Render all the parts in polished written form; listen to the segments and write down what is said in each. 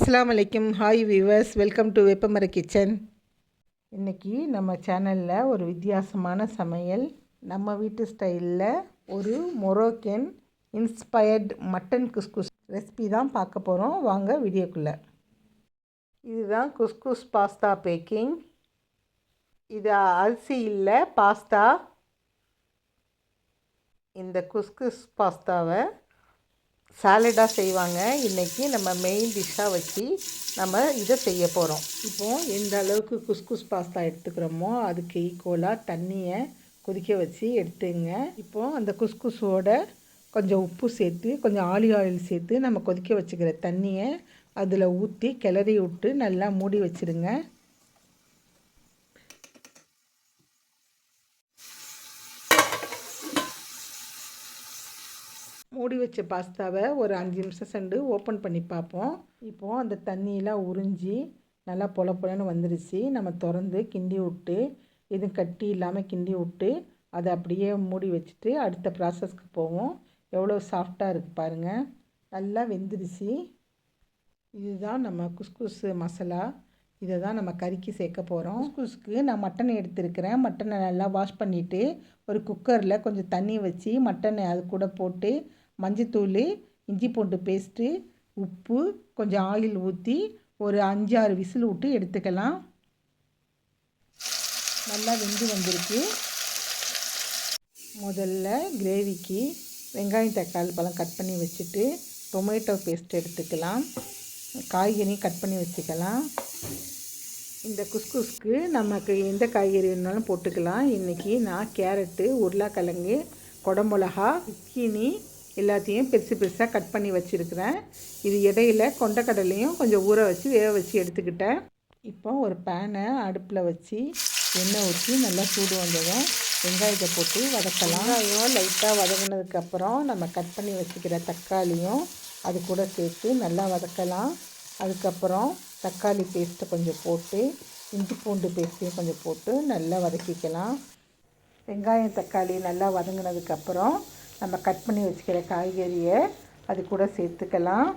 அஸ்ஸலாமு அலைக்கும். Hi viewers, welcome to Veppamara kitchen. இன்றைக்கி நம்ம சேனலில் ஒரு வித்தியாசமான சமையல், நம்ம வீட்டு ஸ்டைலில் ஒரு Moroccan inspired mutton couscous recipe தான் பார்க்க போகிறோம். வாங்க வீடியோக்குள்ளே. இதுதான் குஸ்குஸ் பாஸ்தா பேக்கிங். இது அரிசி இல்லை, பாஸ்தா. இந்த குஸ்குஸ் பாஸ்தாவை சாலடாக செய்வாங்க. இன்றைக்கி நம்ம மெயின் டிஷ்ஷாக வச்சு நம்ம இதை செய்ய போகிறோம். இப்போது எந்த அளவுக்கு குஸ்குஸ் பாஸ்தா எடுத்துக்கிறோமோ அதுக்கு ஈக்குவலாக தண்ணியை கொதிக்க வச்சு எடுத்துங்க. இப்போது அந்த குஸ்குஸோட கொஞ்சம் உப்பு சேர்த்து, கொஞ்சம் ஆலிவ் ஆயில் சேர்த்து நம்ம கொதிக்க வச்சுக்கிற தண்ணியை அதில் ஊற்றி கிளறி விட்டு நல்லா மூடி வச்சுருங்க. மூடி வச்ச பாஸ்தாவை ஒரு 5 நிமிஷம் சென்று ஓப்பன் பண்ணி பார்ப்போம். இப்போது அந்த தண்ணியெலாம் உறிஞ்சி நல்லா பொலன்னு வந்துடுச்சு. நம்ம திறந்து கிண்டி விட்டு, எதுவும் கட்டி இல்லாமல் கிண்டி விட்டு அதை அப்படியே மூடி வச்சுட்டு அடுத்த ப்ராசஸ்க்கு போவோம். எவ்வளோ சாஃப்டாக இருக்குது பாருங்கள், நல்லா வெந்துடுச்சு. இதுதான் நம்ம குஸ்குஸ் மசாலா. இதை தான் நம்ம கறிக்கு சேர்க்க போகிறோம். குஸ்குஸ்க்கு நான் மட்டன் எடுத்துருக்கிறேன். மட்டனை நல்லா வாஷ் பண்ணிவிட்டு ஒரு குக்கரில் கொஞ்சம் தண்ணி வச்சு மட்டனை அது கூட போட்டு மஞ்சத்தூள், இஞ்சி பூண்டு பேஸ்ட்டு, உப்பு, கொஞ்சம் ஆயில் ஊற்றி ஒரு 5-6 விசில் விட்டு எடுத்துக்கலாம். நல்லா வெந்து வந்திருக்கு. முதல்ல கிரேவிக்கு வெங்காயம் தக்காளி பழம் கட் பண்ணி வச்சுட்டு டொமேட்டோ பேஸ்ட் எடுத்துக்கலாம். காய்கறி கட் பண்ணி வச்சுக்கலாம். இந்த குஸ்குஸ்க்கு நமக்கு எந்த காய்கறி வேணாலும் போட்டுக்கலாம். இன்றைக்கி நான் கேரட்டு, உருளைக்கிழங்கு, குடமிளகா, zucchini எல்லாத்தையும் பெருசு பெருசாக கட் பண்ணி வச்சுருக்கிறேன். இது இடையில கொண்டக்கடலையும் கொஞ்சம் ஊற வச்சு வேக வச்சு எடுத்துக்கிட்டேன். இப்போ ஒரு பேனை அடுப்பில் வச்சு எண்ணெய் ஊற்றி நல்லா சூடு வந்ததும் வெங்காயத்தை போட்டு வதக்கலாம். வெங்காயம் லைட்டாக வதங்கினதுக்கப்புறம் நம்ம கட் பண்ணி வச்சுக்கிற தக்காளியும் அது கூட சேர்த்து நல்லா வதக்கலாம். அதுக்கப்புறம் தக்காளி பேஸ்ட்டை கொஞ்சம் போட்டு இஞ்சி பூண்டு பேஸ்ட்டையும் கொஞ்சம் போட்டு நல்லா வதக்கிக்கலாம். வெங்காயம் தக்காளி நல்லா வதங்கினதுக்கப்புறம் நம்ம கட் பண்ணி வச்சுக்கிற காய்கறியை அது கூட சேர்த்துக்கலாம்.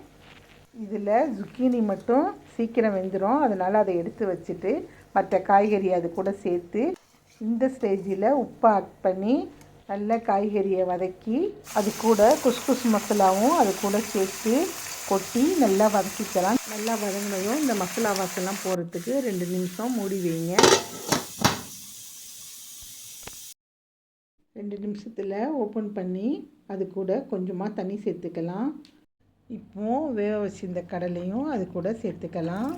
இதில் zucchini மட்டும் சீக்கிரம் வெந்துடும், அதனால் அதை எடுத்து வச்சுட்டு மற்ற காய்கறி அது கூட சேர்த்து இந்த ஸ்டேஜில் உப்பு ஆட் பண்ணி நல்ல காய்கறியை வதக்கி அது கூட குஸ்குஸ் மசாலாவும் அது கூட சேர்த்து கொட்டி நல்லா வதக்கிக்கலாம். நல்லா வதங்கினதும் இந்த மசாலா வாசலாம் போகிறதுக்கு 2 நிமிஷம் மூடி வைங்க. 2 நிமிஷத்தில் ஓப்பன் பண்ணி அது கூட கொஞ்சமாக தண்ணி சேர்த்துக்கலாம். இப்போது வேக வச்சிருந்த கடலையும் அது கூட சேர்த்துக்கலாம்.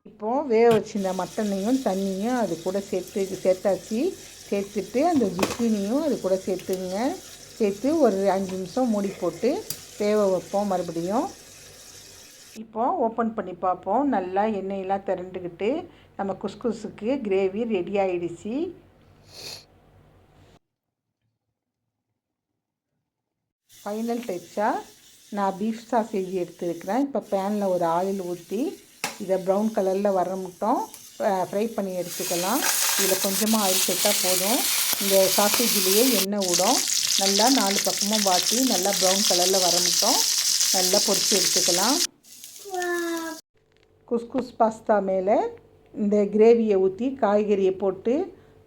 இப்போது வேக வச்சிருந்த மட்டனையும் தண்ணியும் அது கூட சேர்த்தாச்சு. சேர்த்துட்டு அந்த zucchiniயும் அது கூட சேர்த்து ஒரு 5 நிமிஷம் மூடி போட்டு வேக வைப்போம் மறுபடியும். இப்போது ஓப்பன் பண்ணி பார்ப்போம். நல்லா எண்ணெயெல்லாம் திரண்டுக்கிட்டு நம்ம குஸ்குஸுக்கு கிரேவி ரெடி ஆகிடுச்சு. ஃபைனல் டச்சாக நான் பீஃப் சாசேஜ் எடுத்துருக்கிறேன். இப்போ பேனில் ஒரு ஆயில் ஊற்றி இதை ப்ரௌன் கலரில் வர மட்டும் ஃப்ரை பண்ணி எடுத்துக்கலாம். இதில் கொஞ்சமாக ஆயில் சேர்த்தா போதும். இந்த சாசேஜ்லேயே எண்ணெய் விடும். நல்லா 4 பக்கமும் வாட்டி நல்லா ப்ரௌன் கலரில் வர மட்டும் நல்லா பொரித்து எடுத்துக்கலாம். குஸ்குஸ் பாஸ்தா மேலே இந்த கிரேவியை ஊற்றி காய்கறியை போட்டு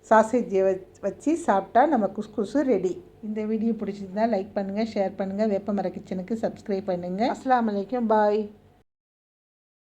சாசேஜை வச்சு சாப்பிட்டா நம்ம குஸ்குஸு ரெடி. இந்த வீடியோ பிடிச்சிருந்தால் லைக் பண்ணுங்கள், ஷேர் பண்ணுங்கள், வேப்பமர கிச்சனுக்கு சப்ஸ்கிரைப் பண்ணுங்கள். அஸ்ஸலாமு அலைக்கும். பாய்.